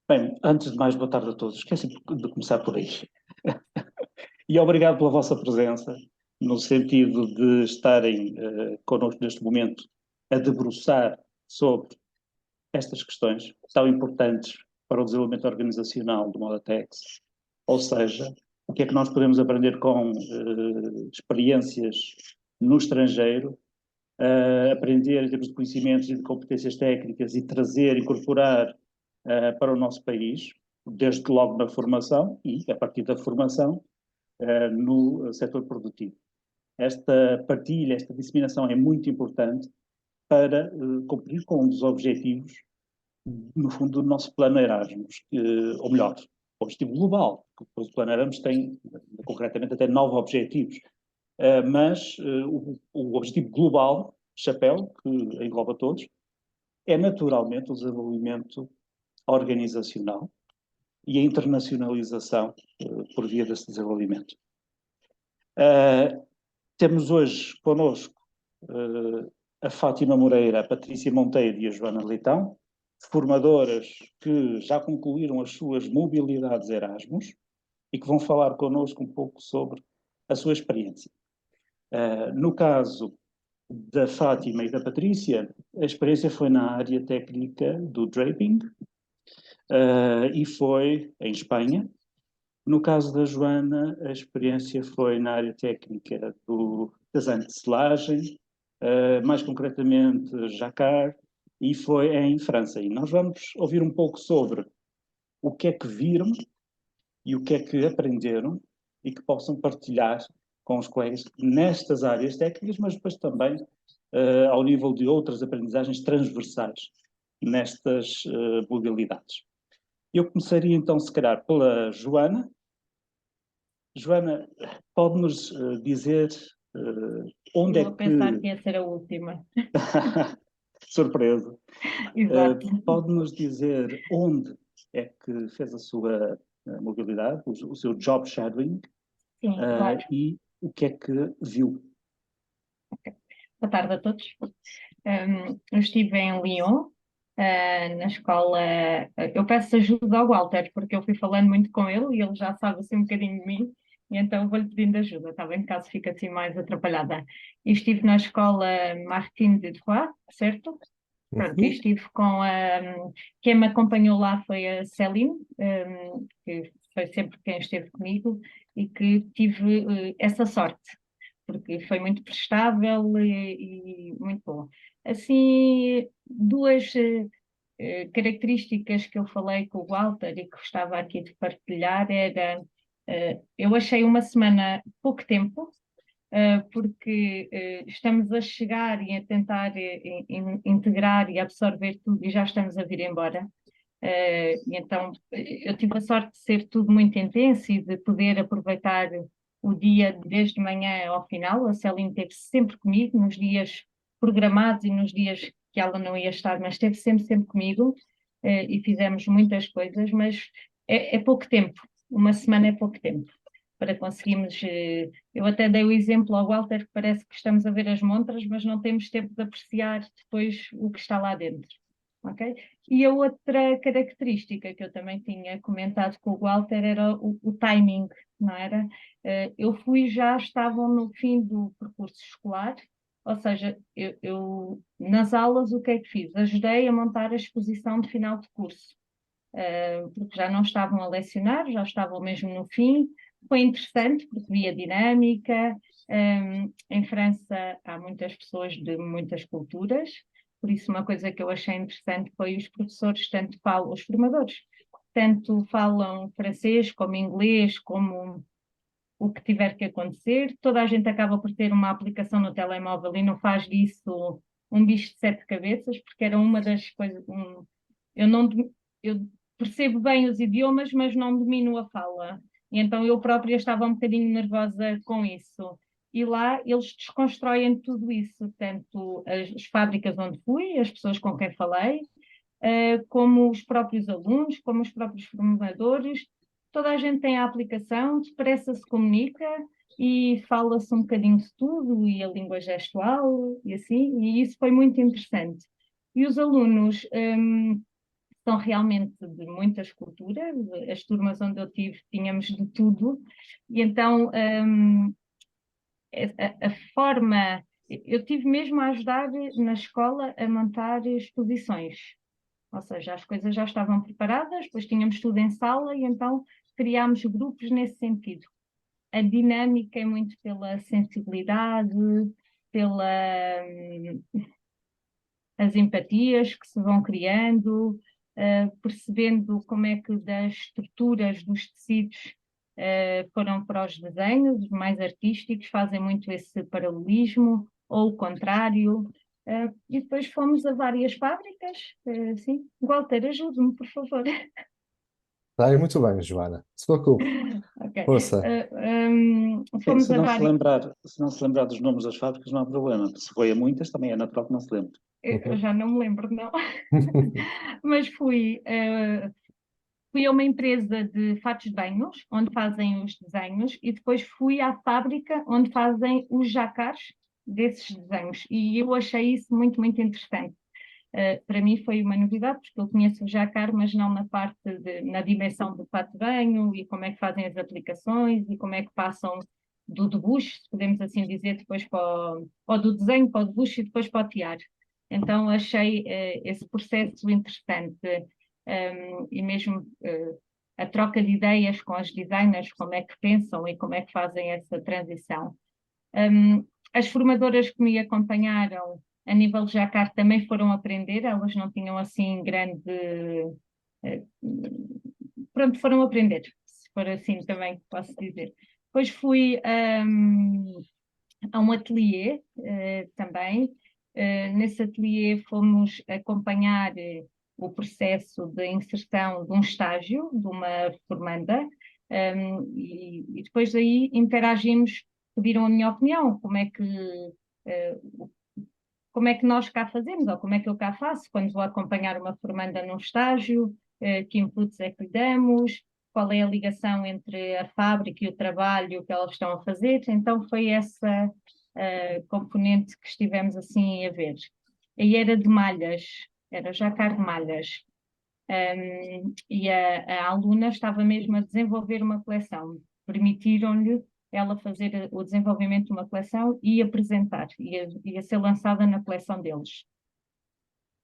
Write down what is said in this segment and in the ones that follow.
Bem, antes de mais, boa tarde a todos. Esqueci de começar por aí. E obrigado pela vossa presença, no sentido de estarem connosco neste momento a debruçar sobre estas questões tão importantes para o desenvolvimento organizacional do Modatex. Ou seja, o que é que nós podemos aprender com experiências no estrangeiro, aprender em termos de conhecimentos e de competências técnicas e trazer, incorporar para o nosso país, desde logo na formação e, a partir da formação, no setor produtivo. Esta partilha, esta disseminação é muito importante para cumprir com um dos objetivos, no fundo, do nosso plano Erasmus, ou melhor, o objetivo global, porque o plano Erasmus tem, concretamente, até 9 objetivos, mas o objetivo global, chapéu, que engloba todos, é naturalmente o desenvolvimento organizacional e a internacionalização por via desse desenvolvimento. Temos hoje connosco a Fátima Moreira, a Patrícia Monteiro e a Joana Leitão, formadoras que já concluíram as suas mobilidades Erasmus e que vão falar connosco um pouco sobre a sua experiência. No caso da Fátima e da Patrícia, a experiência foi na área técnica do draping e foi em Espanha. No caso da Joana, a experiência foi na área técnica do design de selagem, mais concretamente Jacquard, e foi em França. E nós vamos ouvir um pouco sobre o que é que viram e o que é que aprenderam e que possam partilhar com os colegas nestas áreas técnicas, mas depois também ao nível de outras aprendizagens transversais nestas modalidades. Eu começaria então, se calhar, pela Joana. Joana, pode-nos dizer onde Eu é vou pensar que... que ia ser a última. Surpresa. Exato. Pode-nos dizer onde é que fez a sua mobilidade, o seu job shadowing, Sim, claro. e o que é que viu? Boa tarde a todos. Eu estive em Lyon, na escola. Eu peço ajuda ao Walter, porque eu fui falando muito com ele e ele já sabe assim um bocadinho de mim, e então vou-lhe pedindo ajuda, está bem? Caso fique assim mais atrapalhada. E estive na escola Martins de Troyes, certo? Pronto, e estive com a. Quem me acompanhou lá foi a Céline, que foi sempre quem esteve comigo, e que tive essa sorte, porque foi muito prestável e muito bom. Assim, duas características que eu falei com o Walter e que gostava aqui de partilhar era, eu achei uma semana pouco tempo, porque estamos a chegar e a tentar integrar e absorver tudo e já estamos a vir embora. E então eu tive a sorte de ser tudo muito intenso e de poder aproveitar o dia desde manhã ao final. A Celine esteve sempre comigo nos dias programados e nos dias que ela não ia estar, mas esteve sempre comigo, e fizemos muitas coisas, mas é pouco tempo, uma semana é pouco tempo para conseguirmos. Eu até dei o exemplo ao Walter que parece que estamos a ver as montras, mas não temos tempo de apreciar depois o que está lá dentro. Ok? E a outra característica que eu também tinha comentado com o Walter era o timing, não era? Eu fui já, estavam no fim do percurso escolar, ou seja, nas aulas o que é que fiz? Ajudei a montar a exposição de final de curso, porque já não estavam a lecionar, já estavam mesmo no fim. Foi interessante porque vi a dinâmica. Em França há muitas pessoas de muitas culturas, por isso uma coisa que eu achei interessante foi os professores, tanto falam, os formadores, tanto falam francês como inglês, como o que tiver que acontecer. Toda a gente acaba por ter uma aplicação no telemóvel e não faz disso um bicho de sete cabeças, porque era uma das coisas. Eu não, eu percebo bem os idiomas, mas não domino a fala. E então eu própria estava um bocadinho nervosa com isso. E lá eles desconstroem tudo isso, tanto as fábricas onde fui, as pessoas com quem falei, como os próprios alunos, como os próprios formadores. Toda a gente tem a aplicação, depressa se comunica e fala-se um bocadinho de tudo, e a língua gestual, e assim, e isso foi muito interessante. E os alunos são realmente de muitas culturas. As turmas onde eu tive tínhamos de tudo, e então a forma. Eu tive mesmo a ajudar na escola a montar exposições, ou seja, as coisas já estavam preparadas, depois tínhamos tudo em sala e então criámos grupos nesse sentido. A dinâmica é muito pela sensibilidade, pela as empatias que se vão criando, percebendo como é que das estruturas dos tecidos foram para os desenhos mais artísticos, fazem muito esse paralelismo, ou o contrário. E depois fomos a várias fábricas. Sim. Walter, ajude-me, por favor. Sai muito bem, Joana. Se preocupe. Ok. Força. Sim, Fomos a várias. se não se lembrar dos nomes das fábricas, não há problema. Se foi a muitas, também é natural que não se lembre. Eu já não me lembro, não. Mas fui a uma empresa de fatos de banhos, onde fazem os desenhos, e depois fui à fábrica onde fazem os jacares desses desenhos. E eu achei isso muito, muito interessante. Para mim foi uma novidade, porque eu conheço o jacar, mas não na parte na dimensão do fato de banho, e como é que fazem as aplicações, e como é que passam do debuxo, se podemos assim dizer, depois ou do desenho para o debuxo e depois para o tiar. Então achei esse processo interessante. E mesmo a troca de ideias com as designers, como é que pensam e como é que fazem essa transição. As formadoras que me acompanharam a nível de Jacquard também foram aprender, elas não tinham assim grande. eh, Pronto, foram aprender, se for assim também posso dizer. Depois fui a um ateliê também. Nesse ateliê fomos acompanhar o processo de inserção de um estágio, de uma formanda, e depois daí interagimos, pediram a minha opinião, como é que nós cá fazemos, ou como é que eu cá faço quando vou acompanhar uma formanda num estágio, que inputs é que lhe damos, qual é a ligação entre a fábrica e o trabalho que elas estão a fazer. Então foi essa componente que estivemos assim a ver. E era de malhas, era jacquard de malhas. E a aluna estava mesmo a desenvolver uma coleção. Permitiram-lhe ela fazer o desenvolvimento de uma coleção e apresentar, ia ser lançada na coleção deles.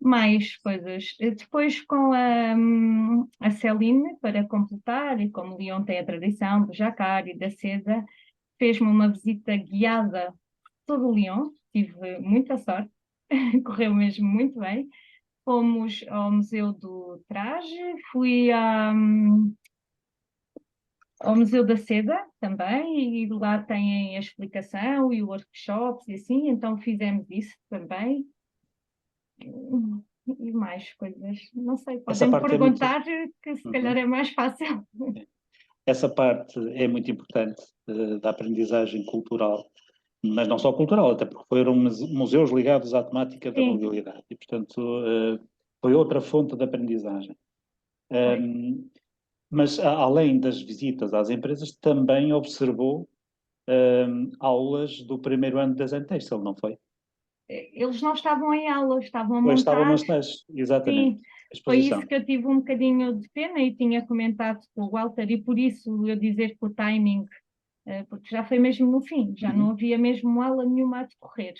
Mais coisas. Depois com a Celine, para completar, e como Lyon tem a tradição do jacquard e da seda, fez-me uma visita guiada por todo o Lyon, tive muita sorte, correu mesmo muito bem. Fomos ao Museu do Traje, fui ao Museu da Seda também, e lá têm a explicação e workshops e assim, então fizemos isso também. E mais coisas, não sei, Essa podem-me parte é muito. perguntar que se calhar é mais fácil. Essa parte é muito importante da aprendizagem cultural, mas não só cultural, até porque foram museus ligados à temática da Sim, mobilidade e, portanto, foi outra fonte de aprendizagem. foi. Mas, além das visitas às empresas, também observou aulas do primeiro ano da Zentex, não foi? Eles não estavam em aula, estavam a Pois estavam montar. nas tais, exatamente, Sim, a foi isso exposição. que eu tive um bocadinho de pena e tinha comentado com o Walter, e por isso eu dizer que o timing, porque já foi mesmo no fim, já não Uhum. havia mesmo aula nenhuma a decorrer,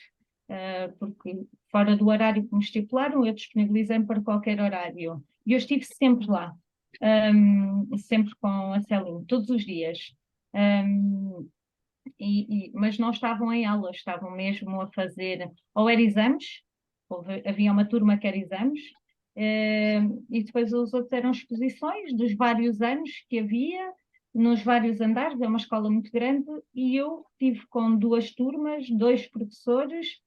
porque fora do horário que me estipularam, eu disponibilizei-me para qualquer horário. E eu estive sempre lá, sempre com a Celine, todos os dias. Um, mas não estavam em aulas, estavam mesmo a fazer, ou era exames, havia uma turma que era exames, e depois os outros eram exposições dos vários anos que havia, nos vários andares, é uma escola muito grande, e eu tive com duas turmas, dois professores,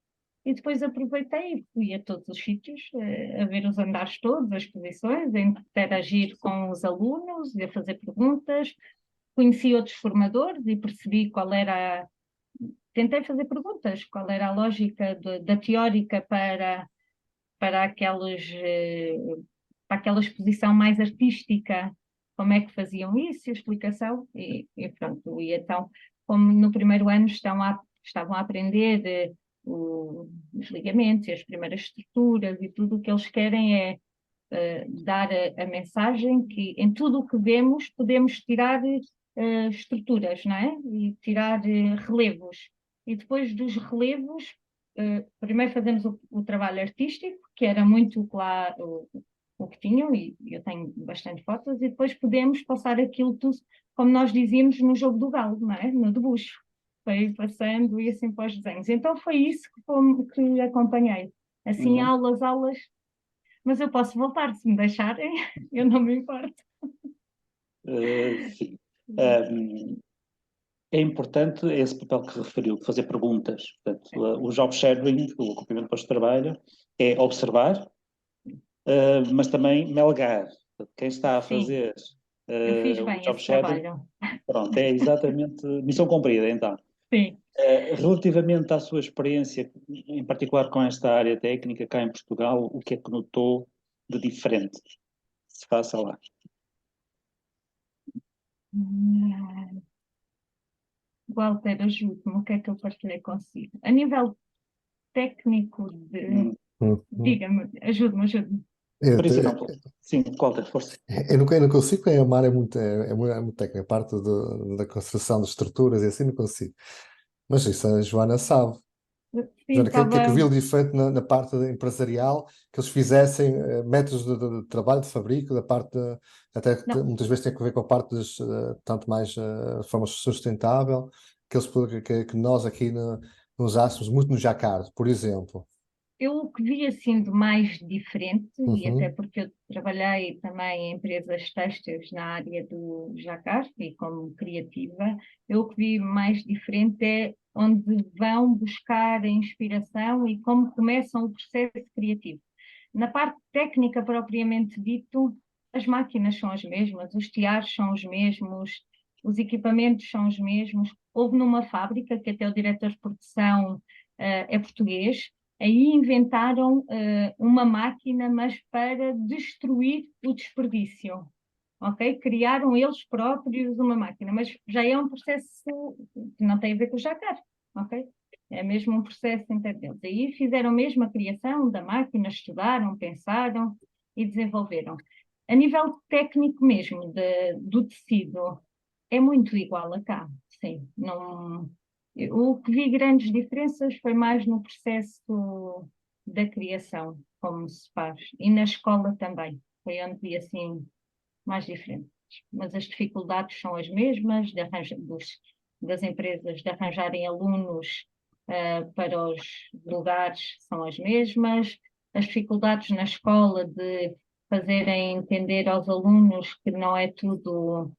e depois aproveitei e fui a todos os sítios, a ver os andares todos, as exposições, a interagir com os alunos, a fazer perguntas. Conheci outros formadores e percebi qual era. Tentei fazer perguntas, qual era a lógica da teórica para para aquela exposição mais artística, como é que faziam isso, a explicação, e pronto. E então, como no primeiro ano estavam a aprender os ligamentos e as primeiras estruturas, e tudo o que eles querem é dar a mensagem que em tudo o que vemos podemos tirar estruturas, não é? E tirar relevos. E depois dos relevos, primeiro fazemos o trabalho artístico, que era muito claro o que tinham, e eu tenho bastante fotos, e depois podemos passar aquilo tudo, como nós dizíamos no jogo do galo, não é? No debuxo. Foi passando e assim para os desenhos. Então foi isso que acompanhei. Assim, Uhum. aulas, mas eu posso voltar, se me deixarem, eu não me importo. Sim. É importante esse papel que referiu, fazer perguntas. Portanto, o job shadowing, o acompanhamento pós-trabalho, é observar, mas também melgar. Portanto, quem está a Sim, fazer eu fiz o bem job esse shadowing, trabalho. pronto, é exatamente missão cumprida, então. Sim. Relativamente à sua experiência, em particular com esta área técnica cá em Portugal, o que é que notou de diferente? Se faça lá. Walter, ajude-me, o que é que eu partilhei consigo? A nível técnico de... Hum. Uhum. Diga-me, ajude-me. Eu, Por te- exemplo, sim, Walter, força. eu não consigo, porque a mar é muito técnica, a parte da construção de estruturas e assim não consigo. Mas isso a Joana sabe. Sim, Joana, o que é que estava... viu diferente na parte empresarial, que eles fizessem métodos de trabalho, de fabrico, da parte, até que Não, muitas vezes tem a ver com a parte tanto mais de forma sustentável, que, que nós aqui não usássemos muito no jacquard, por exemplo. eu o que vi assim de mais diferente, e até Uhum, porque eu trabalhei também em empresas têxteis na área do jacquard e como criativa, eu o que vi mais diferente é onde vão buscar a inspiração e como começam o processo criativo. Na parte técnica propriamente dito, as máquinas são as mesmas, os tiares são os mesmos, os equipamentos são os mesmos. Houve numa fábrica, que até o diretor de produção é português, aí inventaram uma máquina, mas para destruir o desperdício. Ok? Criaram eles próprios uma máquina, mas já é um processo que não tem a ver com o jacar, ok? É mesmo um processo interno deles. Aí fizeram mesmo a criação da máquina, estudaram, pensaram e desenvolveram. A nível técnico mesmo, do tecido, é muito igual a cá, sim. Não, o que vi grandes diferenças foi mais no processo da criação, como se faz, e na escola também. Foi onde vi assim mais diferentes. Mas as dificuldades são as mesmas das empresas de arranjarem alunos para os lugares são as mesmas, as dificuldades na escola de fazerem entender aos alunos que não é tudo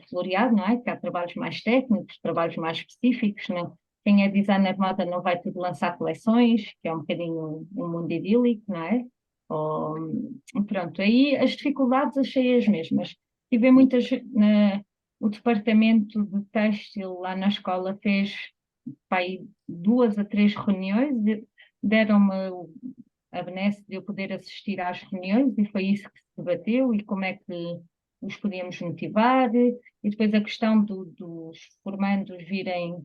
floreado, não é? Que há trabalhos mais técnicos, trabalhos mais específicos, não? Quem é designer de moda não vai tudo lançar coleções, que é um bocadinho um mundo idílico, não é? Ou, pronto, aí as dificuldades achei as mesmas. Tive muitas, o departamento de têxtil lá na escola fez pá, aí 2 a 3 reuniões, deram-me a benesse de eu poder assistir às reuniões e foi isso que se debateu e como é que os podíamos motivar e depois a questão dos formandos virem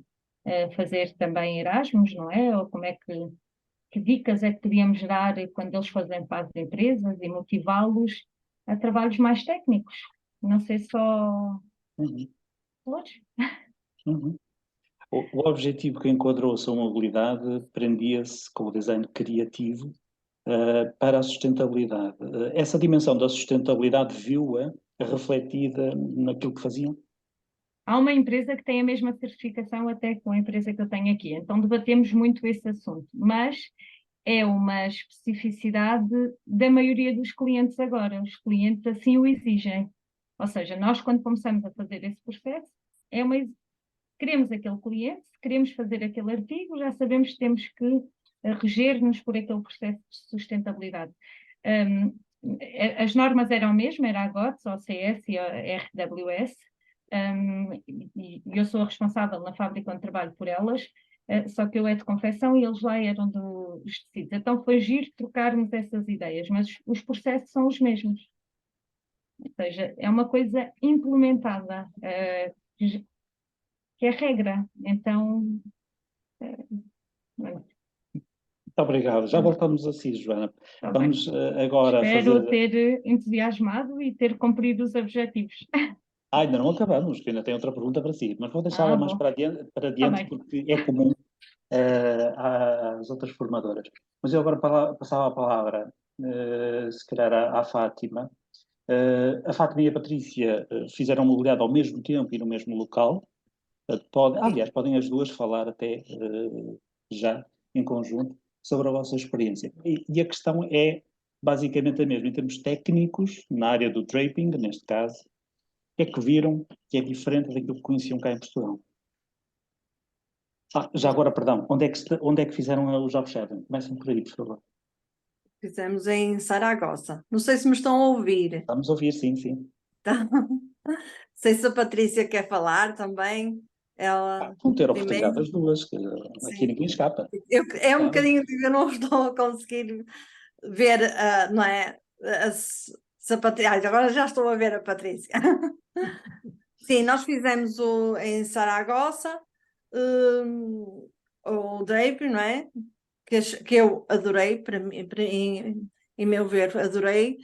fazer também Erasmus, não é? Ou como é que dicas é que podíamos dar quando eles fazem para as empresas e motivá-los a trabalhos mais técnicos. Não sei só Uhum, todos. uhum. O objetivo que enquadrou a sua mobilidade prendia-se com o design criativo para a sustentabilidade. Essa dimensão da sustentabilidade viu-a refletida naquilo que faziam? Há uma empresa que tem a mesma certificação até com a empresa que eu tenho aqui, então debatemos muito esse assunto, mas é uma especificidade da maioria dos clientes agora. Os clientes assim o exigem. Ou seja, nós quando começamos a fazer esse processo, é uma, queremos aquele cliente, queremos fazer aquele artigo, já sabemos que temos que reger-nos por aquele processo de sustentabilidade. Um, as normas eram mesmo, era a GOTS, a OCS e a RWS, e eu sou a responsável na fábrica onde trabalho por elas, só que eu é de confecção e eles lá eram dos tecidos. Então foi giro trocarmos essas ideias, mas os processos são os mesmos. Ou seja, é uma coisa implementada, que é regra. Então, Obrigado. Já voltamos assim, Joana. Está bem. Vamos agora Espero fazer. ter entusiasmado e ter cumprido os objetivos. Ainda não acabamos, que ainda tem outra pergunta para si, mas vou deixá-la mais Bom. para Está adiante bem. porque é comum às outras formadoras. Mas eu agora passava a palavra, se calhar, à Fátima. A Fátima e a Patrícia fizeram mobilidade ao mesmo tempo e no mesmo local. Aliás, podem as duas falar até já em conjunto sobre a vossa experiência. E a questão é basicamente a mesma, em termos técnicos, na área do draping, neste caso, o que é que viram que é diferente daquilo que conheciam cá em Portugal? Já agora, perdão, onde é que fizeram o job shadowing? Comecem por aí, por favor. Fizemos em Saragossa. Não sei se me estão a ouvir. Estamos a ouvir, sim, sim. Tá? Não sei se a Patrícia quer falar também. Ela Vão ter a primeiro. oportunidade das duas, que aqui Sim. ninguém escapa. É um bocadinho que eu não estou a conseguir ver, não é? Se a Patrícia. Agora já estou a ver a Patrícia. Sim, nós fizemos em Saragossa o drape, não é? Que eu adorei, para mim, em meu ver, adorei.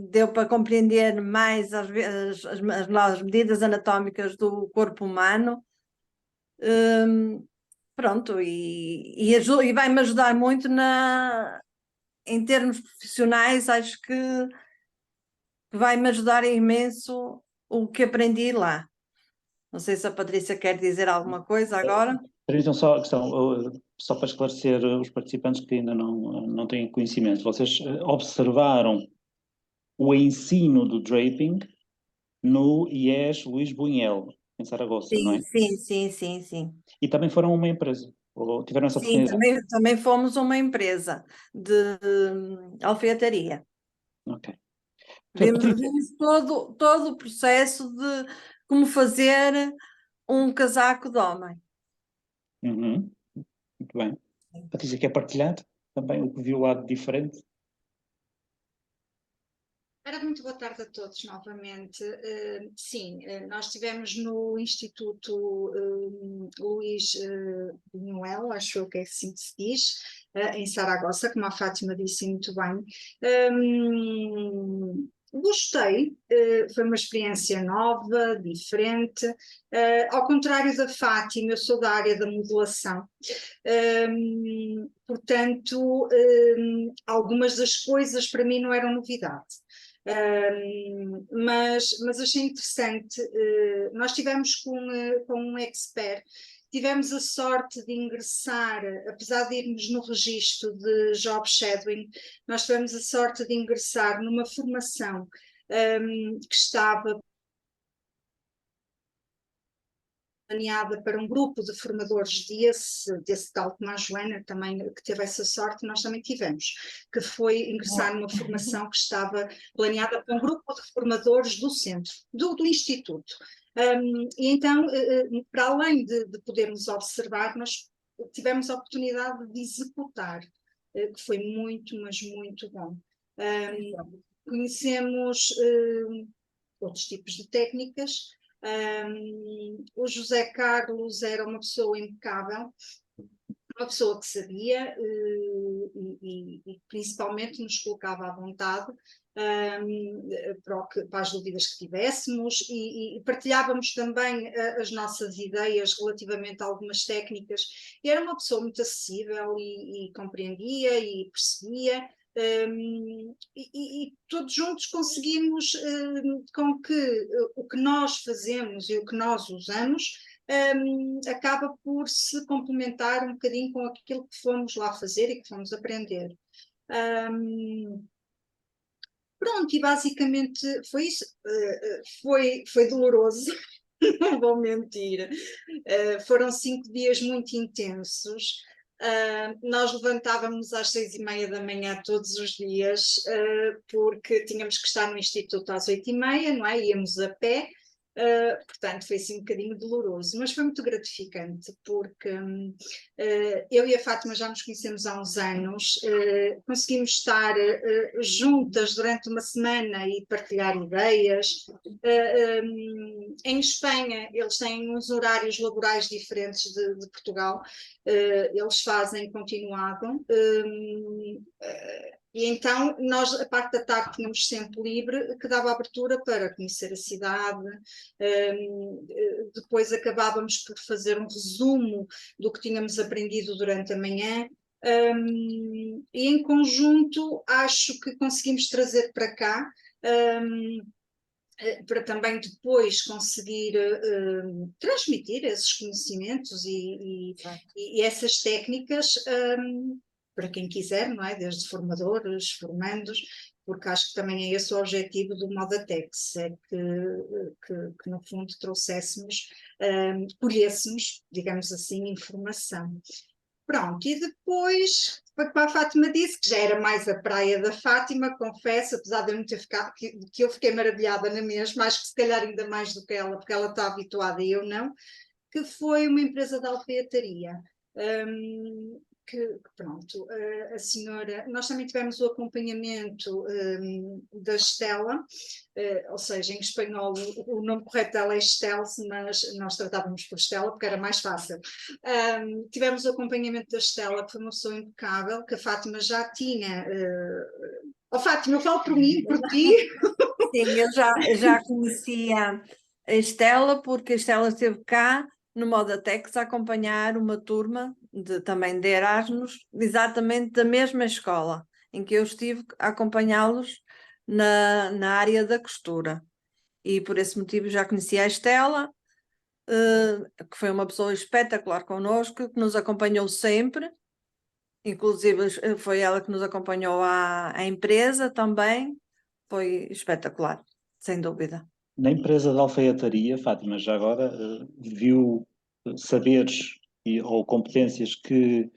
Deu para compreender mais as medidas anatómicas do corpo humano. Pronto, e vai-me ajudar muito em termos profissionais, acho que vai-me ajudar imenso o que aprendi lá. Não sei se a Patrícia quer dizer alguma coisa agora. Permitam só a questão, só para esclarecer os participantes que ainda não têm conhecimento. Vocês observaram o ensino do draping no IES Luís Buñuel, em Saragossa, não é? Sim. E também foram uma empresa, ou tiveram essa Sim, oportunidade? também fomos uma empresa de alfaiataria. Ok. Vimos todo o processo de como fazer um casaco de homem. Uhum. Muito bem. Patrícia, quer partilhar também o que viu lá de diferente? Muito boa tarde a todos novamente. Sim, nós estivemos no Instituto Luís Buñuel, acho eu que é assim que se diz, em Saragossa, como a Fátima disse muito bem. Gostei, foi uma experiência nova, diferente. Ao contrário da Fátima, eu sou da área da modelação. Portanto, algumas das coisas para mim não eram novidade. Mas achei interessante. Nós estivemos com um expert, tivemos a sorte de ingressar, apesar de irmos no registro de job shadowing, nós tivemos a sorte de ingressar numa formação que estava planeada para um grupo de formadores desse tal Tomás Joana, também, que teve essa sorte, nós também tivemos, que foi ingressar numa formação que estava planeada para um grupo de formadores do centro, do Instituto. E então, para além de podermos observar, nós tivemos a oportunidade de executar, que foi muito, mas muito bom. Conhecemos outros tipos de técnicas. O José Carlos era uma pessoa impecável, uma pessoa que sabia e principalmente nos colocava à vontade para as dúvidas que tivéssemos e partilhávamos também as nossas ideias relativamente a algumas técnicas. E era uma pessoa muito acessível e compreendia e percebia. E todos juntos conseguimos com que o que nós fazemos e o que nós usamos acaba por se complementar um bocadinho com aquilo que fomos lá fazer e que fomos aprender. Pronto, e basicamente foi isso. Foi doloroso, não vou mentir. Foram 5 dias muito intensos. Nós levantávamos às 6h30 da manhã todos os dias, porque tínhamos que estar no Instituto às 8h30, não é? Íamos a pé, Portanto, foi assim um bocadinho doloroso, mas foi muito gratificante, porque eu e a Fátima já nos conhecemos há uns anos, conseguimos estar juntas durante uma semana e partilhar ideias. Em Espanha, eles têm uns horários laborais diferentes de Portugal, eles fazem continuado. E então, nós, a parte da tarde, tínhamos sempre livre, que dava abertura para conhecer a cidade. Depois acabávamos por fazer um resumo do que tínhamos aprendido durante a manhã. E em conjunto, acho que conseguimos trazer para cá, para também depois conseguir transmitir esses conhecimentos e essas técnicas para quem quiser, não é? Desde formadores, formandos, porque acho que também é esse o objetivo do Modatex, é que no fundo trouxéssemos, colhêssemos, digamos assim, informação. Pronto, e depois, como a Fátima disse, que já era mais a praia da Fátima, confesso, apesar de eu não ter ficado, que eu fiquei maravilhada na mesma, acho que se calhar ainda mais do que ela, porque ela está habituada e eu não, que foi uma empresa de alfaiataria. Que pronto, a senhora, nós também tivemos o acompanhamento da Estela, ou seja, em espanhol o nome correto dela é Estel, mas nós tratávamos por Estela porque era mais fácil. Tivemos o acompanhamento da Estela, que foi uma pessoa impecável, que a Fátima já tinha. Fátima, eu falo por mim, por ti. Sim, eu já conhecia a Estela, porque a Estela esteve cá no Modatex a acompanhar uma turma também de Erasmus, exatamente da mesma escola, em que eu estive a acompanhá-los na área da costura. E por esse motivo já conhecia a Estela, que foi uma pessoa espetacular connosco, que nos acompanhou sempre, inclusive foi ela que nos acompanhou à empresa também, foi espetacular, sem dúvida. Na empresa de alfaiataria, Fátima, já agora, viu saberes ou competências que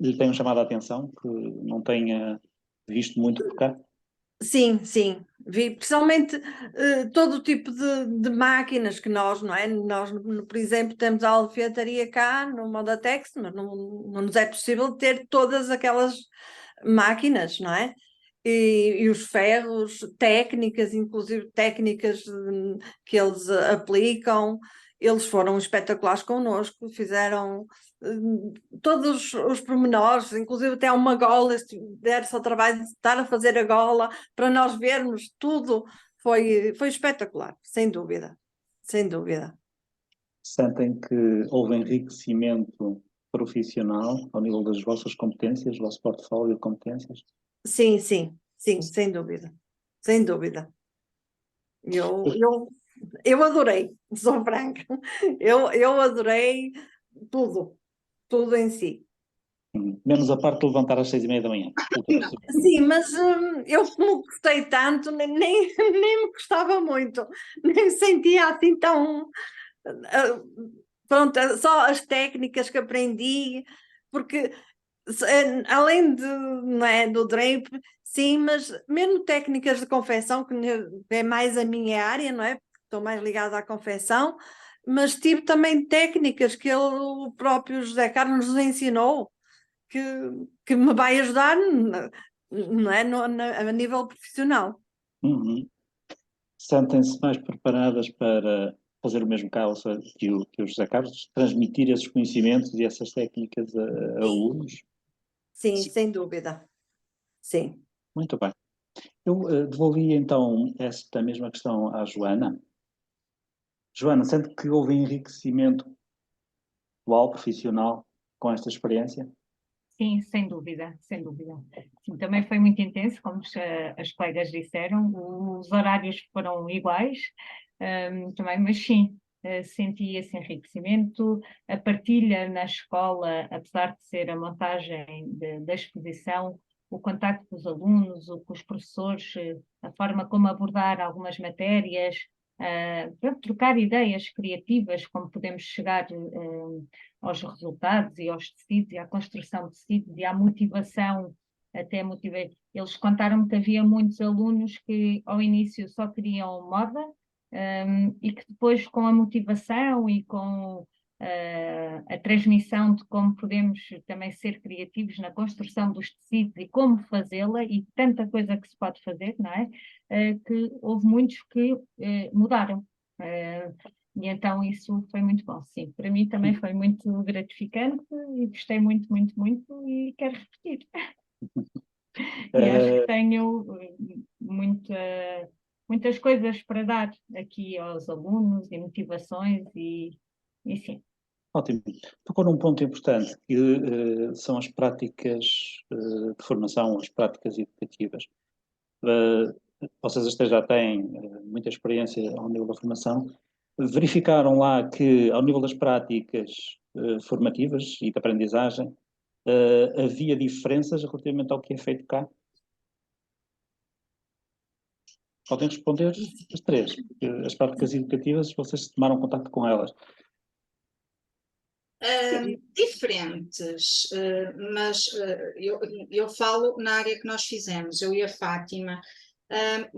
lhe tenham chamado a atenção, que não tenha visto muito por cá? Sim, sim, vi principalmente todo tipo de máquinas que nós, não é? Nós, por exemplo, temos a alfaiataria cá no Modatex, mas não nos é possível ter todas aquelas máquinas, não é? E os ferros, técnicas, inclusive técnicas que eles aplicam, eles foram espetaculares connosco, fizeram todos os pormenores, inclusive até uma gola, der-se ao trabalho de estar a fazer a gola, para nós vermos tudo, foi espetacular, sem dúvida, sem dúvida. Sentem que houve enriquecimento profissional ao nível das vossas competências, do vosso portfólio de competências? Sim, sim, sim, sem dúvida, sem dúvida. Eu adorei, sou franca, eu adorei tudo em si. Menos a parte de levantar às 6:30 da manhã. Sim, mas eu como gostei tanto, nem me gostava muito, nem me sentia assim tão... pronto, só as técnicas que aprendi, porque além não é, do drape, sim, mas mesmo técnicas de confecção, que é mais a minha área, não é? Estou mais ligada à confecção, mas tive também técnicas que o próprio José Carlos nos ensinou, que me vai ajudar, não é? A nível profissional. Uhum. Sentem-se mais preparadas para fazer o mesmo caso que o José Carlos, transmitir esses conhecimentos e essas técnicas a alunos? Sim, sem dúvida. Sim. Muito bem. Eu devolvi então esta mesma questão à Joana. Joana, sente que houve enriquecimento pessoal, profissional, com esta experiência? Sim, sem dúvida, sem dúvida. Sim, também foi muito intenso, como as colegas disseram, os horários foram iguais, também, mas sim, senti esse enriquecimento, a partilha na escola, apesar de ser a montagem da exposição, o contacto com os alunos, com os professores, a forma como abordar algumas matérias, para trocar ideias criativas, como podemos chegar aos resultados e aos tecidos e à construção de tecidos e à motivação, até motivei. Eles contaram-me que havia muitos alunos que ao início só queriam moda, e que depois com a motivação e com a transmissão de como podemos também ser criativos na construção dos tecidos e como fazê-la, e tanta coisa que se pode fazer, não é? Que houve muitos que mudaram. E então isso foi muito bom, sim. Para mim também foi muito gratificante e gostei muito, muito, muito e quero repetir. E acho que tenho muitas coisas para dar aqui aos alunos e motivações e sim. Ótimo. Tocou num ponto importante, que são as práticas de formação, as práticas educativas. Vocês até já têm muita experiência ao nível da formação. Verificaram lá que, ao nível das práticas formativas e de aprendizagem, havia diferenças relativamente ao que é feito cá? Podem responder as três. As práticas educativas, vocês tomaram contato com elas. Diferentes, mas eu falo na área que nós fizemos, eu e a Fátima.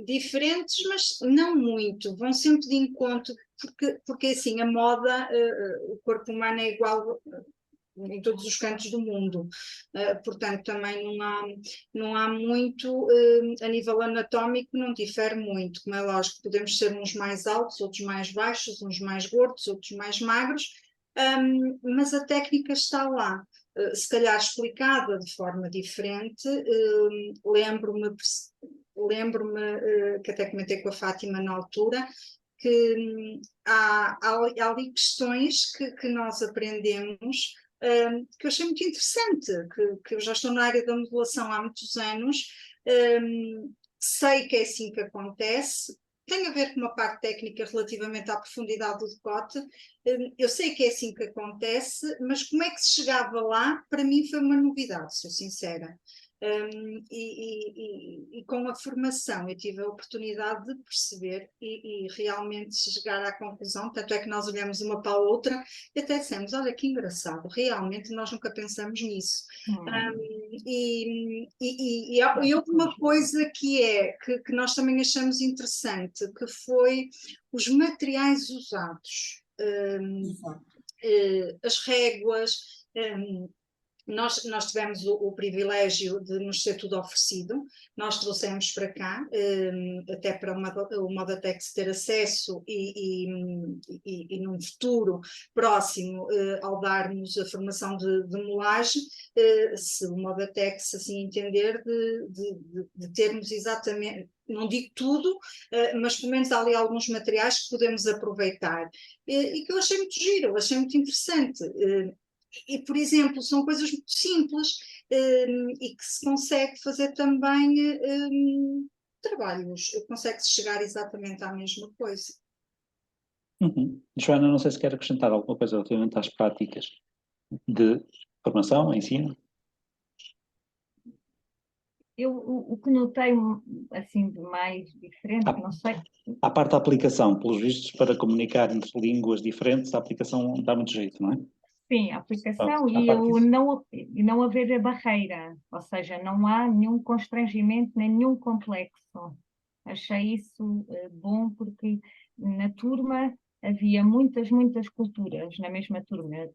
Diferentes, mas não muito, vão sempre de encontro, porque assim, a moda, o corpo humano é igual em todos os cantos do mundo, portanto também não há muito, a nível anatómico não difere muito, como é lógico, podemos ser uns mais altos, outros mais baixos, uns mais gordos, outros mais magros, mas a técnica está lá, se calhar explicada de forma diferente. Lembro-me que até comentei com a Fátima na altura, que há ali questões que nós aprendemos, que eu achei muito interessante, que eu já estou na área da modelação há muitos anos, sei que é assim que acontece. Tem a ver com uma parte técnica relativamente à profundidade do decote. Eu sei que é assim que acontece, mas como é que se chegava lá, para mim foi uma novidade, sou sincera. E com a formação eu tive a oportunidade de perceber e realmente chegar à conclusão, tanto é que nós olhamos uma para a outra e até dissemos, olha que engraçado, realmente nós nunca pensamos nisso. E houve uma coisa que nós também achamos interessante, que foi os materiais usados, as réguas. Nós tivemos o privilégio de nos ser tudo oferecido, nós trouxemos para cá, até para o Modatex ter acesso e num futuro próximo, ao darmos a formação de moagem, se o Modatex assim entender, de termos exatamente, não digo tudo, mas pelo menos há ali alguns materiais que podemos aproveitar, e que eu achei muito giro, eu achei muito interessante. E, por exemplo, são coisas muito simples, e que se consegue fazer também trabalhos, consegue-se chegar exatamente à mesma coisa. Joana, não sei se quer acrescentar alguma coisa relativamente às práticas de formação, ensino. O que notei assim de mais diferente, não sei. À parte da aplicação, pelos vistos, para comunicar entre línguas diferentes, a aplicação dá muito jeito, não é? Sim, a aplicação e não haver a barreira, ou seja, não há nenhum constrangimento, nem nenhum complexo. Achei isso bom, porque na turma havia muitas culturas, na mesma turma,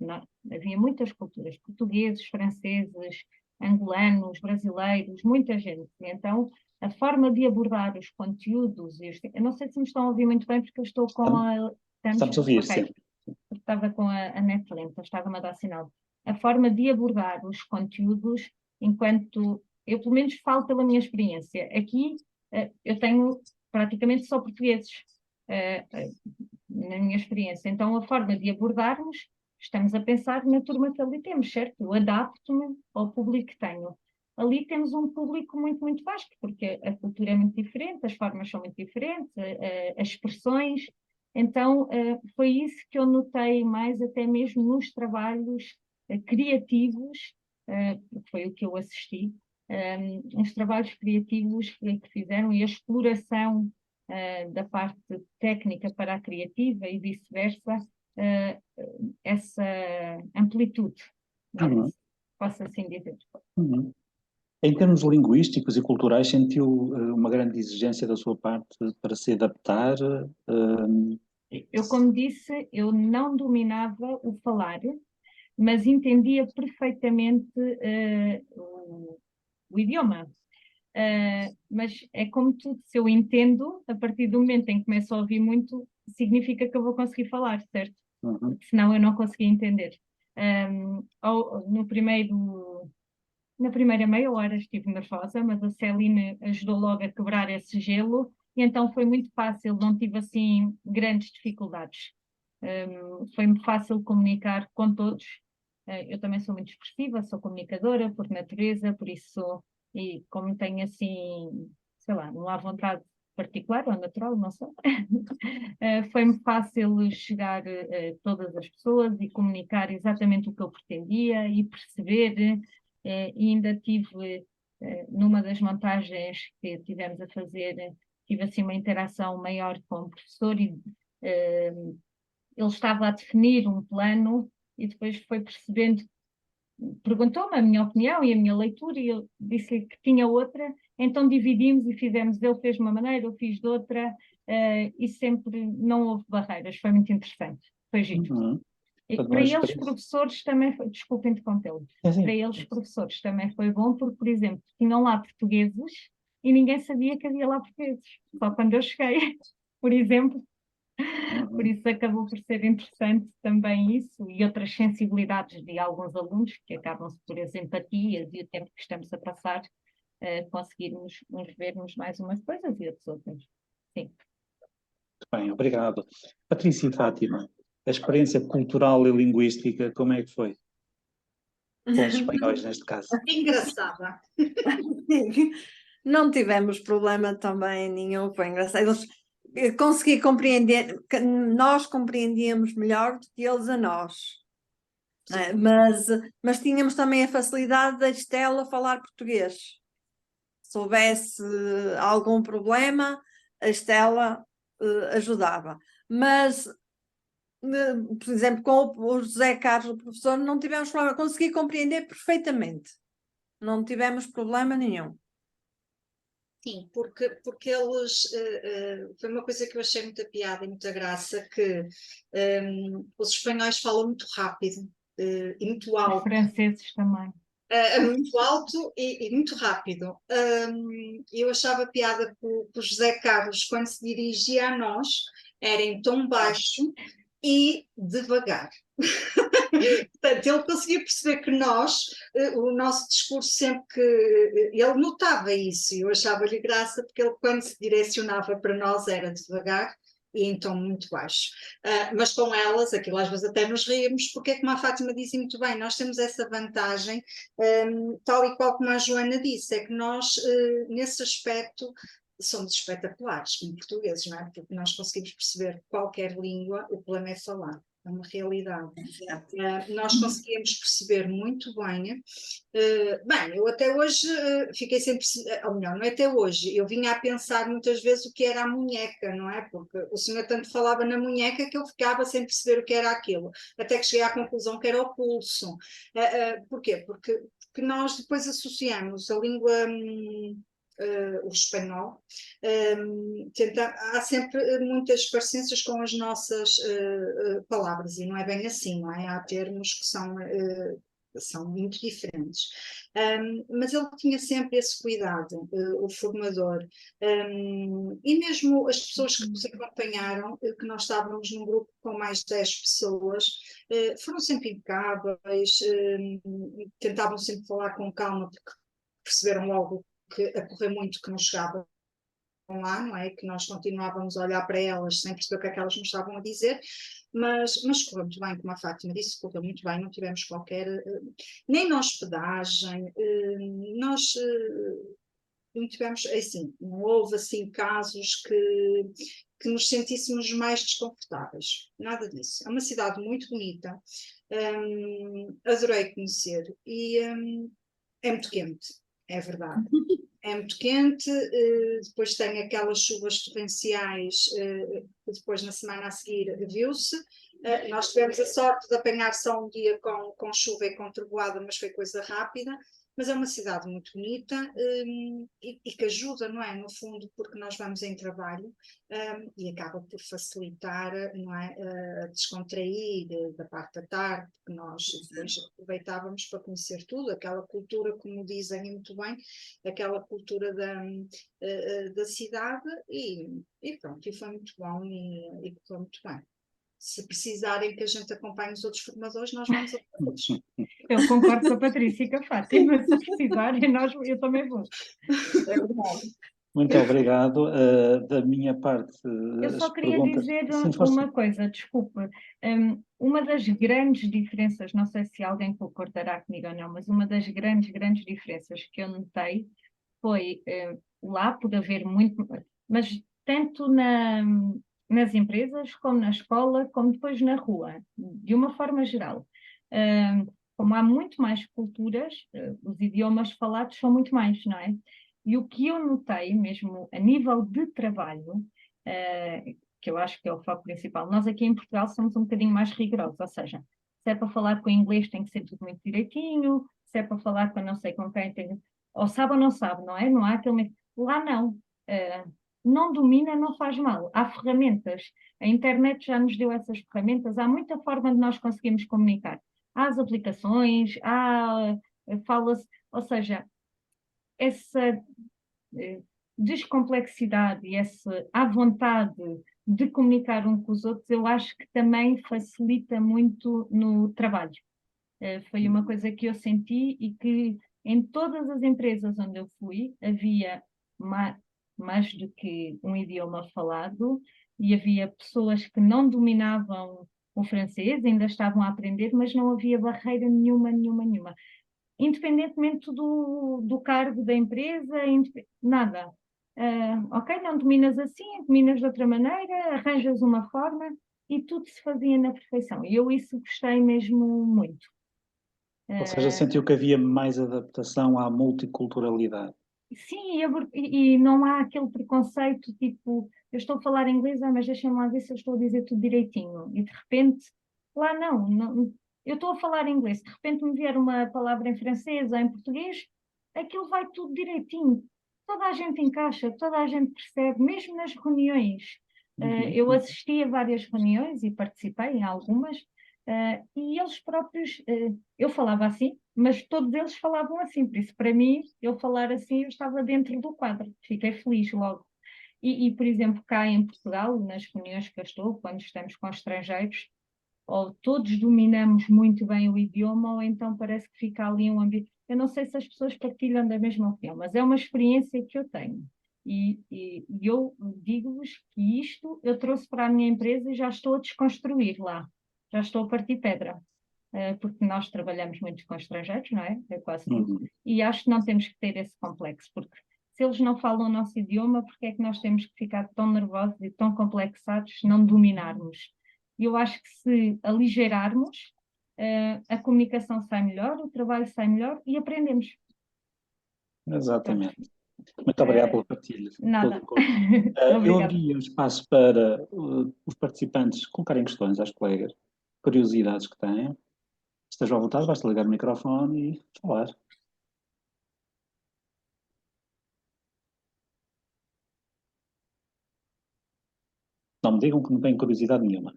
havia muitas culturas, portugueses, franceses, angolanos, brasileiros, muita gente. Então, a forma de abordar os conteúdos, eu não sei se me estão a ouvir muito bem, porque eu estou com a... Estamos a ouvir, sim. Estava com a net lenta, estava-me a dar sinal. A forma de abordar os conteúdos, enquanto eu pelo menos falo pela minha experiência. Aqui eu tenho praticamente só portugueses na minha experiência. Então a forma de abordarmos, estamos a pensar na turma que ali temos, certo? Eu adapto-me ao público que tenho. Ali temos um público muito, muito vasto, porque a cultura é muito diferente, as formas são muito diferentes, as expressões. Então, foi isso que eu notei mais até mesmo nos trabalhos criativos, porque foi o que eu assisti, os trabalhos criativos que fizeram e a exploração da parte técnica para a criativa e vice-versa, essa amplitude, posso assim dizer. Em termos linguísticos e culturais, sentiu uma grande exigência da sua parte para se adaptar? Eu, como disse, eu não dominava o falar, mas entendia perfeitamente o idioma. Mas é como tudo, se eu entendo, a partir do momento em que começo a ouvir muito, significa que eu vou conseguir falar, certo? Senão eu não conseguia entender. Na primeira meia hora estive nervosa, mas a Celine ajudou logo a quebrar esse gelo, e então foi muito fácil, não tive assim grandes dificuldades. Foi-me fácil comunicar com todos. Eu também sou muito expressiva, sou comunicadora por natureza, por isso, e como tenho assim, sei lá, não há vontade particular ou natural, não sei, foi-me fácil chegar a todas as pessoas e comunicar exatamente o que eu pretendia e perceber, e ainda tive, numa das montagens que tivemos a fazer, tive assim uma interação maior com o professor e ele estava a definir um plano e depois foi percebendo, perguntou-me a minha opinião e a minha leitura e eu disse que tinha outra, então dividimos e fizemos, ele fez de uma maneira, eu fiz de outra, e sempre não houve barreiras, foi muito interessante, foi giro. Para eles, professores, também foi, desculpem interrompê-lo, para eles, professores, também foi bom, porque, por exemplo, tinham lá portugueses e ninguém sabia que havia lá portugueses, só quando eu cheguei, por exemplo. Por isso acabou por ser interessante também isso e outras sensibilidades de alguns alunos que acabam-se por as empatias e o tempo que estamos a passar, conseguirmos uns vermos mais umas coisas e outras. Sim. Muito bem, obrigado. Patrícia e Fátima, a experiência cultural e linguística, como é que foi? Com os espanhóis, neste caso. Engraçada. Não tivemos problema também nenhum, foi engraçado. Consegui compreender, nós compreendíamos melhor do que eles a nós. Mas tínhamos também a facilidade da Estela falar português. Se houvesse algum problema, a Estela ajudava. Mas, por exemplo, com o José Carlos, o professor, não tivemos problema, consegui compreender perfeitamente. Não tivemos problema nenhum. Sim, porque eles, foi uma coisa que eu achei muita piada e muita graça, que os espanhóis falam muito rápido e muito Os alto. franceses também. Muito alto e muito rápido. Eu achava piada que o José Carlos, quando se dirigia a nós, era em tom baixo e devagar. Portanto, ele conseguia perceber que nós, o nosso discurso sempre que... ele notava isso e eu achava-lhe graça porque ele, quando se direcionava para nós, era devagar e em tom muito baixo. Mas com elas, aquilo às vezes até nos ríamos, porque é como a Fátima disse muito bem, nós temos essa vantagem, tal e qual como a Joana disse, é que nós, nesse aspecto, somos espetaculares como portugueses, não é? Porque nós conseguimos perceber qualquer língua, o problema é falar. É uma realidade. Nós conseguíamos perceber muito bem. Bem, eu até hoje fiquei sempre, ou melhor, não é até hoje, eu vinha a pensar muitas vezes o que era a munheca, não é? Porque o senhor tanto falava na munheca que eu ficava sem perceber o que era aquilo, até que cheguei à conclusão que era o pulso. Porquê? Porque nós depois associamos a língua... o espanhol, há sempre muitas parecências com as nossas palavras, e não é bem assim, não é? Há termos que são muito diferentes. Mas ele tinha sempre esse cuidado, o formador. E mesmo as pessoas que nos acompanharam, que nós estávamos num grupo com mais de 10 pessoas, foram sempre impecáveis, tentavam sempre falar com calma, porque perceberam logo que a correr muito que não chegavam lá, não é? Que nós continuávamos a olhar para elas sem perceber o que é que elas nos estavam a dizer, mas correu muito bem, como a Fátima disse, correu muito bem, não tivemos qualquer, nem na hospedagem, nós não tivemos, assim, não houve assim casos que nos sentíssemos mais desconfortáveis, nada disso. É uma cidade muito bonita, adorei conhecer e é muito quente. É verdade. É muito quente, depois tem aquelas chuvas torrenciais, que depois na semana a seguir viu-se. Nós tivemos a sorte de apanhar só um dia com chuva e com trovoada, mas foi coisa rápida. mas é uma cidade muito bonita, e que ajuda, não é? No fundo, porque nós vamos em trabalho, e acaba por facilitar, não é? Descontrair da parte da tarde, porque nós depois aproveitávamos para conhecer tudo, aquela cultura, como dizem muito bem, aquela cultura da cidade, e pronto, e foi muito bom e foi muito bem. Se precisarem que a gente acompanhe os outros formadores, nós vamos a todos. Eu concordo com a Patrícia e com a Fátima, se precisarem, eu também vou. É verdade. Muito obrigado. Da minha parte, Eu as só queria perguntas. dizer Sim, força. uma coisa, desculpa. Uma das grandes diferenças, não sei se alguém concordará comigo ou não, mas uma das grandes diferenças que eu notei foi lá por haver muito, mas tanto nas empresas, como na escola, como depois na rua, de uma forma geral. Como há muito mais culturas, os idiomas falados são muito mais, não é? E o que eu notei, mesmo a nível de trabalho, que eu acho que é o foco principal, nós aqui em Portugal somos um bocadinho mais rigorosos, ou seja, se é para falar com o inglês tem que ser tudo muito direitinho, se é para falar com não sei com quem, ou sabe ou não sabe, não é? Não há aquele... Lá não. Não domina, não faz mal. Há ferramentas. A internet já nos deu essas ferramentas. Há muita forma de nós conseguirmos comunicar. Há as aplicações, fala-se... Ou seja, essa descomplexidade e essa à vontade de comunicar um com os outros, eu acho que também facilita muito no trabalho. Foi uma coisa que eu senti e que em todas as empresas onde eu fui havia mais do que um idioma falado e havia pessoas que não dominavam o francês, ainda estavam a aprender, mas não havia barreira nenhuma. Independentemente do cargo da empresa, nada. Ok, não dominas assim, dominas de outra maneira, arranjas uma forma e tudo se fazia na perfeição. E eu isso gostei mesmo muito. Ou seja, sentiu que havia mais adaptação à multiculturalidade. Sim, e não há aquele preconceito tipo, eu estou a falar inglês, mas deixem-me lá ver se eu estou a dizer tudo direitinho. E de repente, lá não, eu estou a falar inglês, de repente me vier uma palavra em francês ou em português, aquilo vai tudo direitinho. Toda a gente encaixa, toda a gente percebe, mesmo nas reuniões. Eu assisti a várias reuniões e participei em algumas, e eles próprios, eu falava assim, mas todos eles falavam assim, por isso para mim, eu falar assim, eu estava dentro do quadro, fiquei feliz logo. Por exemplo, cá em Portugal, nas reuniões que eu estou, quando estamos com estrangeiros, ou todos dominamos muito bem o idioma, ou então parece que fica ali um ambiente. Eu não sei se as pessoas partilham da mesma opinião, mas é uma experiência que eu tenho. E eu digo-vos que isto eu trouxe para a minha empresa e já estou a desconstruir lá. Já estou a partir pedra, porque nós trabalhamos muito com estrangeiros, não é? É quase tudo. E acho que não temos que ter esse complexo, porque se eles não falam o nosso idioma, porque é que nós temos que ficar tão nervosos e tão complexados se não dominarmos? E eu acho que se aligerarmos, a comunicação sai melhor, o trabalho sai melhor e aprendemos. Exatamente. Muito obrigado pela partilha. Nada. Eu abri o espaço para os participantes colocarem questões às colegas, curiosidades que têm. Estejam à vontade, basta ligar o microfone e falar. Não me digam que não têm curiosidade nenhuma.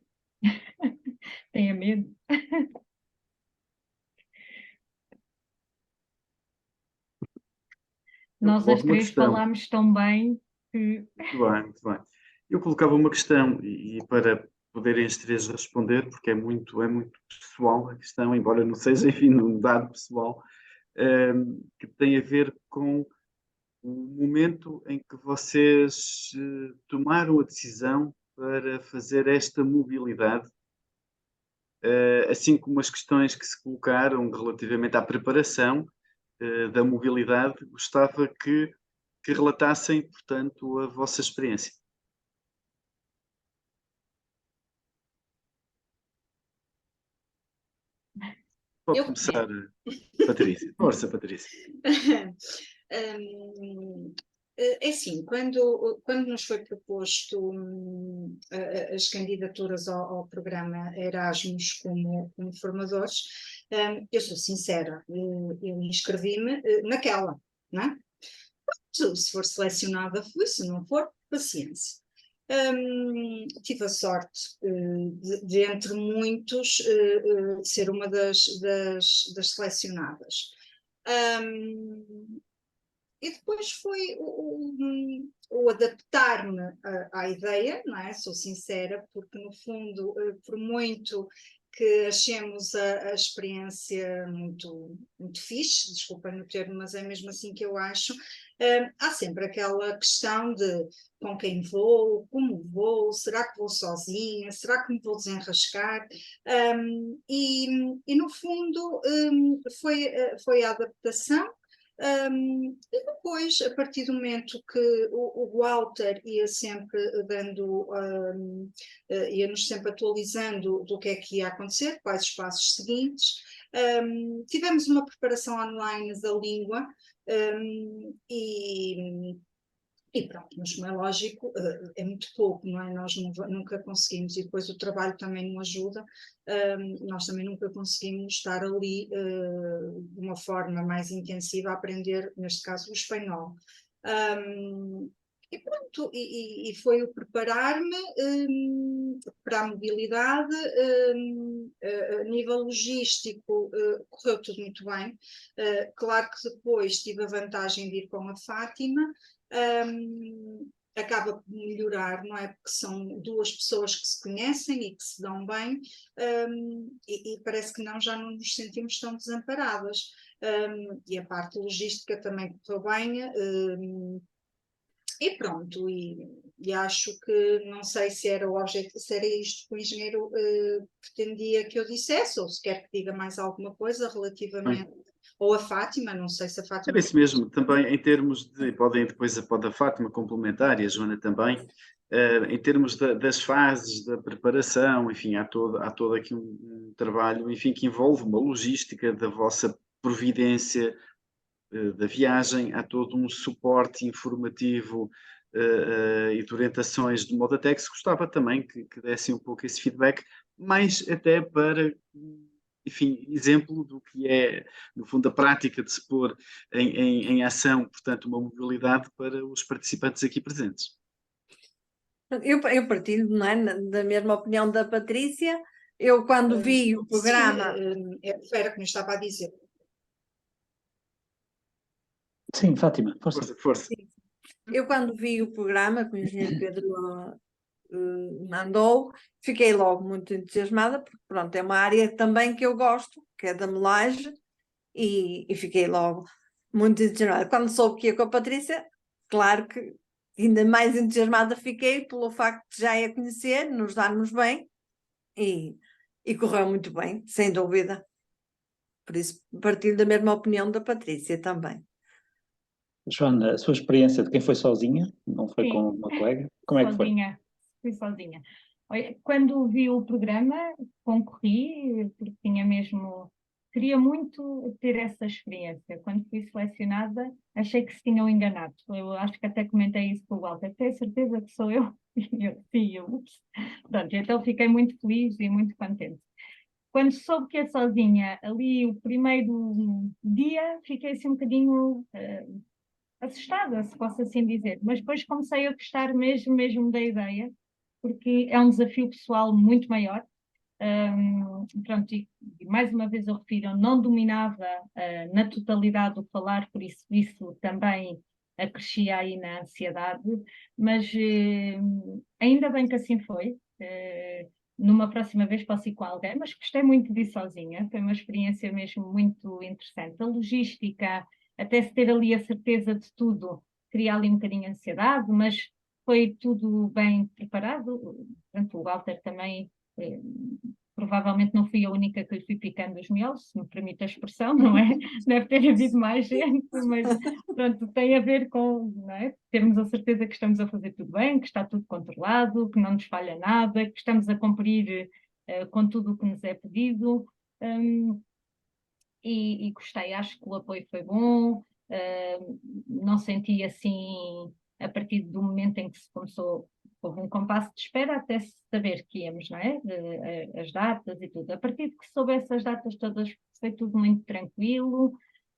Tenha medo. Nós as três falámos tão bem que... Muito bem. Eu colocava uma questão e para poderem as três responder, porque é muito pessoal a questão, embora não seja, enfim, um dado pessoal, que tem a ver com o momento em que vocês tomaram a decisão para fazer esta mobilidade, assim como as questões que se colocaram relativamente à preparação da mobilidade, gostava que relatassem, portanto, a vossa experiência. Pode começar, Patrícia. Força, Patrícia. É assim, quando nos foi proposto as candidaturas ao programa Erasmus como formadores, Eu sou sincera, eu inscrevi-me naquela, não é? Se for selecionada, fui, se não for, paciência. Tive a sorte de entre muitos, ser uma das selecionadas. E depois foi o adaptar-me à ideia, não é? Sou sincera, porque no fundo, por muito que achemos a experiência muito fixe, desculpem o termo, mas é mesmo assim que eu acho, há sempre aquela questão de com quem vou, como vou, será que vou sozinha, será que me vou desenrascar? E no fundo foi a adaptação. E depois, a partir do momento que o Walter ia sempre ia-nos sempre atualizando do que é que ia acontecer, quais os passos seguintes, tivemos uma preparação online da língua, e pronto, mas como é lógico, é muito pouco, não é? Nós nunca conseguimos, e depois o trabalho também não ajuda, nós também nunca conseguimos estar ali de uma forma mais intensiva a aprender, neste caso, o espanhol. E pronto, e foi o preparar-me para a mobilidade, a nível logístico correu tudo muito bem. Claro que depois tive a vantagem de ir com a Fátima, acaba por melhorar, não é? Porque são duas pessoas que se conhecem e que se dão bem, e parece que já não nos sentimos tão desamparadas. E a parte logística também correu bem, e pronto, e acho que não sei se era o objetivo, se era isto que o engenheiro pretendia que eu dissesse, ou se quer que diga mais alguma coisa relativamente, ou a Fátima, não sei se a Fátima... Era isso mesmo, também em termos de, pode a Fátima complementar e a Joana também, em termos das fases da preparação, enfim, há todo aqui um trabalho, enfim, que envolve uma logística da vossa providência, da viagem, há todo um suporte informativo e de orientações de modo até que se gostava também que dessem um pouco esse feedback, mais até para, enfim, exemplo do que é, no fundo, a prática de se pôr em ação, portanto, uma mobilidade para os participantes aqui presentes. Eu partilho, não é, da mesma opinião da Patrícia. Eu, quando vi o programa... Sim, era como eu estava a dizer. Sim, Fátima, força. Força. Eu, quando vi o programa que o engenheiro Pedro mandou, fiquei logo muito entusiasmada, porque pronto, é uma área também que eu gosto, que é da moagem, e fiquei logo muito entusiasmada. Quando soube que ia com a Patrícia, claro que ainda mais entusiasmada fiquei pelo facto de já a conhecer, nos darmos bem, e correu muito bem, sem dúvida. Por isso, partilho da mesma opinião da Patrícia também. Joana, a sua experiência de quem foi sozinha, não foi Sim. com uma colega, como é que foi? Sozinha, fui sozinha. Olha, quando vi o programa, concorri, porque queria muito ter essa experiência. Quando fui selecionada, achei que se tinham enganado. Eu acho que até comentei isso com o Walter. Tenho certeza que sou eu? Ups. Pronto, então fiquei muito feliz e muito contente. Quando soube que é sozinha, ali o primeiro dia, fiquei assim um bocadinho assustada, se posso assim dizer, mas depois comecei a gostar mesmo da ideia, porque é um desafio pessoal muito maior. Pronto, e mais uma vez eu refiro, eu não dominava na totalidade o falar, por isso também acrescia aí na ansiedade, mas ainda bem que assim foi. Numa próxima vez posso ir com alguém, mas gostei muito de ir sozinha, foi uma experiência mesmo muito interessante. A logística, até se ter ali a certeza de tudo, cria ali um bocadinho de ansiedade, mas foi tudo bem preparado. Portanto, o Walter também, provavelmente não fui a única que lhe fui picando os miolos, se me permite a expressão, não é? Deve ter havido mais gente, mas pronto, tem a ver com, não é? Termos a certeza que estamos a fazer tudo bem, que está tudo controlado, que não nos falha nada, que estamos a cumprir com tudo o que nos é pedido. E gostei, acho que o apoio foi bom, não senti assim, a partir do momento em que se começou, houve um compasso de espera até se saber que íamos, não é? As datas e tudo. A partir de que soube essas datas todas, foi tudo muito tranquilo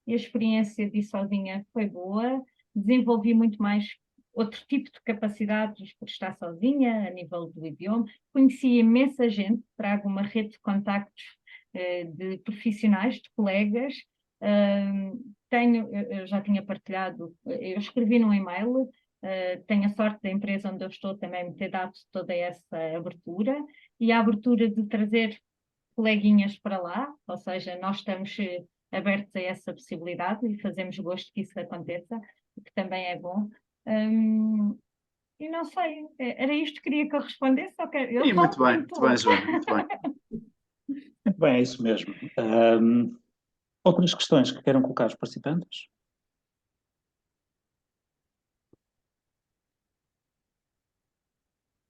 e a experiência de ir sozinha foi boa. Desenvolvi muito mais outro tipo de capacidades por estar sozinha, a nível do idioma. Conheci imensa gente, trago uma rede de contactos de profissionais, de colegas. Eu já tinha partilhado, eu escrevi num e-mail. Tenho a sorte da empresa onde eu estou também me ter dado toda essa abertura e a abertura de trazer coleguinhas para lá, ou seja, nós estamos abertos a essa possibilidade e fazemos gosto que isso aconteça, o que também é bom. E não sei, era isto que queria que eu respondesse? Eu Sim, muito bem, Joana, muito bem. Muito bem, é isso mesmo. Outras questões que queiram colocar os participantes?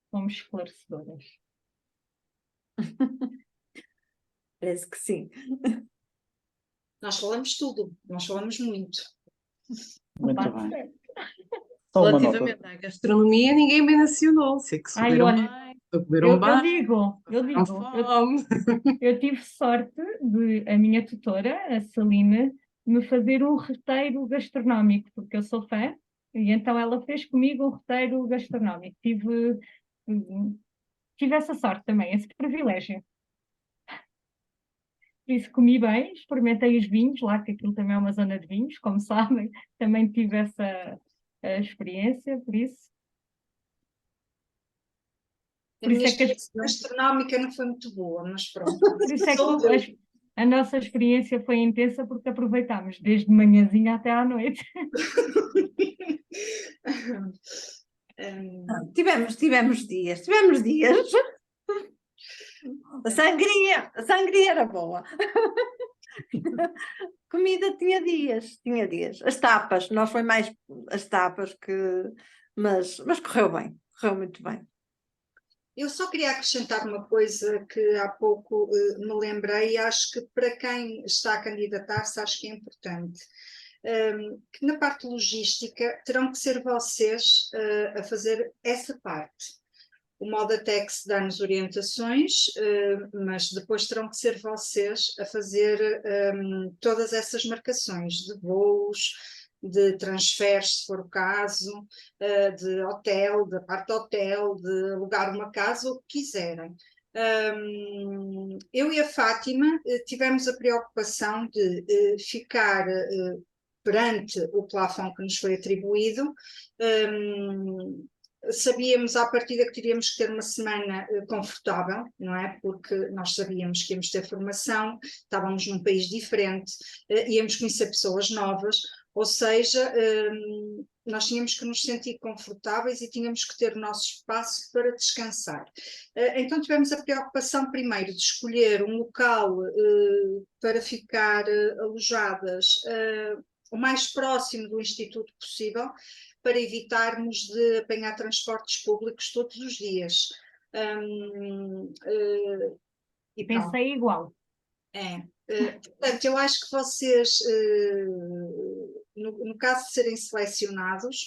Fomos esclarecedoras. Parece que sim. Nós falamos tudo, nós falamos muito. Muito Bate bem. certo. Só uma nota. Relativamente à gastronomia, ninguém mencionou. Sei que Ai, subiram olha, bem, comeram bem, eu passaram digo, fome. eu tive sorte de a minha tutora, a Celine, me fazer um roteiro gastronómico, porque eu sou fã, e então ela fez comigo um roteiro gastronómico. Tive essa sorte também, esse privilégio. Por isso comi bem, experimentei os vinhos, lá que aquilo também é uma zona de vinhos, como sabem, também tive essa experiência, por isso. A Por isso minha é que experiência gastronómica não foi muito boa, mas pronto. Por isso é que a nossa experiência foi intensa porque aproveitámos desde manhãzinha até à noite. Tivemos dias. A sangria era boa. Comida tinha dias. As tapas, nós foi mais as tapas que. Mas correu bem, correu muito bem. Eu só queria acrescentar uma coisa que há pouco me lembrei, e acho que para quem está a candidatar-se, acho que é importante. Que na parte logística terão que ser vocês a fazer essa parte. O Modatex dá-nos orientações, mas depois terão que ser vocês a fazer todas essas marcações de voos, de transferes, se for o caso, de hotel, da parte do hotel, de alugar uma casa, o que quiserem. Eu e a Fátima tivemos a preocupação de ficar perante o plafond que nos foi atribuído. Sabíamos à partida que teríamos que ter uma semana confortável, não é? Porque nós sabíamos que íamos ter formação, estávamos num país diferente, íamos conhecer pessoas novas, ou seja, nós tínhamos que nos sentir confortáveis e tínhamos que ter o nosso espaço para descansar. Então tivemos a preocupação primeiro de escolher um local para ficar alojadas o mais próximo do Instituto possível, para evitarmos de apanhar transportes públicos todos os dias. E pensei igual. Portanto, eu acho que vocês, no caso de serem selecionados,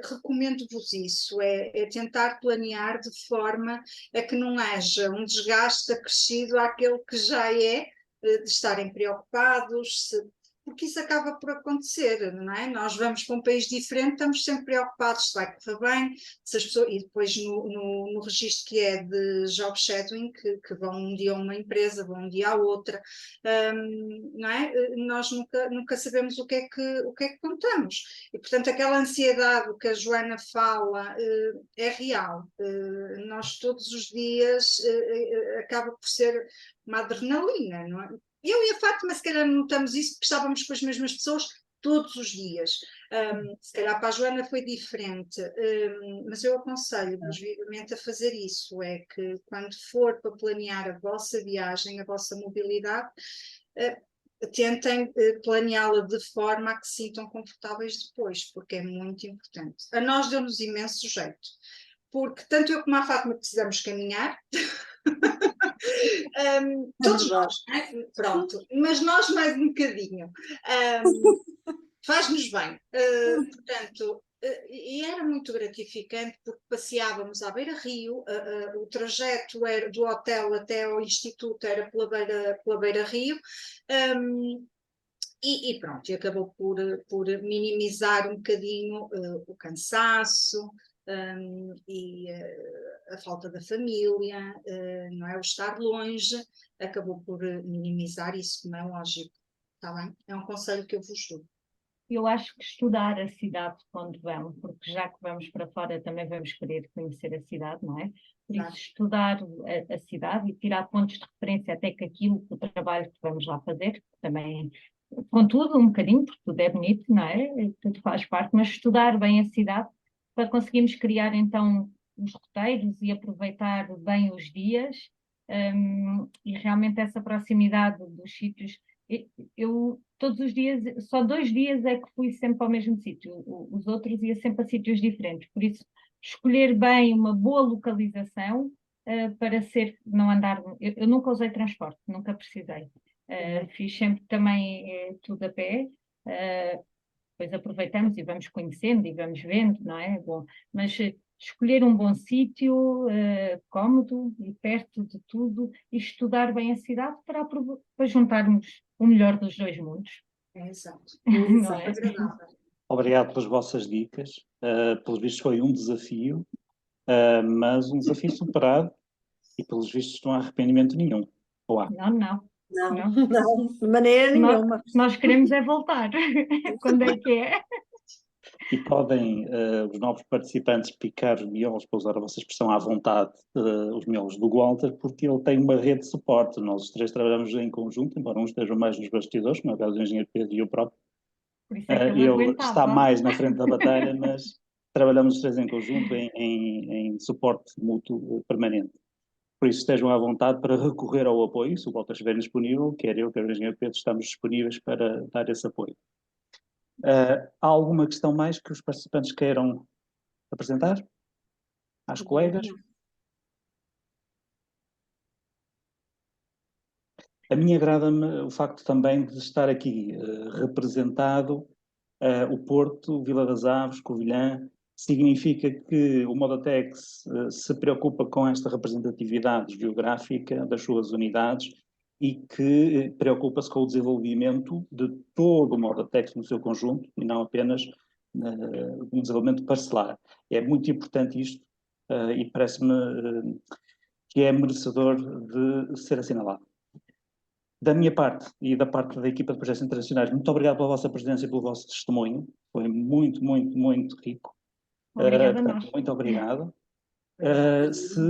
recomendo-vos isso, é tentar planear de forma a que não haja um desgaste acrescido àquele que já é, de estarem preocupados, porque isso acaba por acontecer, não é? Nós vamos para um país diferente, estamos sempre preocupados se vai correr bem, se as pessoas, e depois no registro que é de job shadowing, que vão um dia a uma empresa, vão um dia a outra, não é? Nós nunca sabemos o que é que contamos. E, portanto, aquela ansiedade que a Joana fala é real. Nós todos os dias acaba por ser uma adrenalina, não é? Eu e a Fátima, se calhar, notamos isso porque estávamos com as mesmas pessoas todos os dias. Se calhar para a Joana foi diferente, mas eu aconselho-vos vivamente a fazer isso, é que quando for para planear a vossa viagem, a vossa mobilidade, tentem planeá-la de forma a que se sintam confortáveis depois, porque é muito importante. A nós deu-nos imenso jeito, porque tanto eu como a Fátima precisamos caminhar, todos nós, né? Pronto, mas nós mais um bocadinho. Faz-nos bem. Portanto, e era muito gratificante porque passeávamos à Beira-Rio, o trajeto era do hotel até ao instituto era pela Beira-Rio, e pronto, e acabou por minimizar um bocadinho o cansaço e a falta da família, não é? O estar longe, acabou por minimizar isso, como é lógico, está bem? É um conselho que eu vos dou. Eu acho que estudar a cidade quando vamos, porque já que vamos para fora também vamos querer conhecer a cidade, não é? Por isso, Claro. estudar a cidade e tirar pontos de referência até que aquilo, o trabalho que vamos lá fazer, também, contudo, um bocadinho, porque tudo é bonito, não é? Tudo faz parte, mas estudar bem a cidade para conseguirmos criar então os roteiros e aproveitar bem os dias, e realmente essa proximidade dos sítios. Eu todos os dias, só 2 dias é que fui sempre ao mesmo sítio, os outros ia sempre a sítios diferentes, por isso escolher bem uma boa localização para não andar, eu nunca usei transporte, nunca precisei, fiz sempre também tudo a pé, depois aproveitamos e vamos conhecendo e vamos vendo, não é? Bom, mas escolher um bom sítio, cómodo e perto de tudo, e estudar bem a cidade para juntarmos o melhor dos dois mundos, Exato. não é? Agradável. Obrigado pelas vossas dicas. Pelos vistos foi um desafio, mas um desafio superado e pelos vistos não há arrependimento nenhum. Ou há? Não, não. Não, Não. não, de maneira nenhuma. Nós queremos é voltar. Quando é que é? E podem os novos participantes picar os miolos, para usar a vossa expressão à vontade, os miolos do Walter, porque ele tem uma rede de suporte. Nós os três trabalhamos em conjunto, embora uns estejam mais nos bastidores, como é o caso do engenheiro Pedro e eu próprio. Por isso é que ele Ele aguentava. está mais na frente da batalha, mas trabalhamos os três em conjunto em suporte mútuo permanente. Por isso estejam à vontade para recorrer ao apoio, se o Walter estiver disponível, quer eu, quer o engenheiro Pedro, estamos disponíveis para dar esse apoio. Há alguma questão mais que os participantes queiram apresentar? Às colegas? A mim agrada-me o facto também de estar aqui representado o Porto, Vila das Aves, Covilhã. Significa que o Modatex se preocupa com esta representatividade geográfica das suas unidades e que preocupa-se com o desenvolvimento de todo o Modatex no seu conjunto e não apenas um desenvolvimento parcelar. É muito importante isto e parece-me que é merecedor de ser assinalado. Da minha parte e da parte da equipa de projetos internacionais, muito obrigado pela vossa presença e pelo vosso testemunho. Foi muito, muito, muito rico. Obrigada a nós. Muito obrigado. Se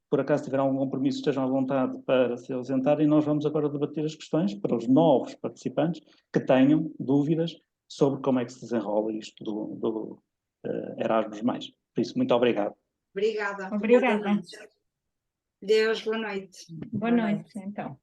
por acaso tiver algum compromisso, estejam à vontade para se ausentarem. Nós vamos agora debater as questões para os novos participantes que tenham dúvidas sobre como é que se desenrola isto do Erasmus+. Por isso, muito obrigado. Obrigada. Obrigada. Deus, boa noite. Boa noite, então.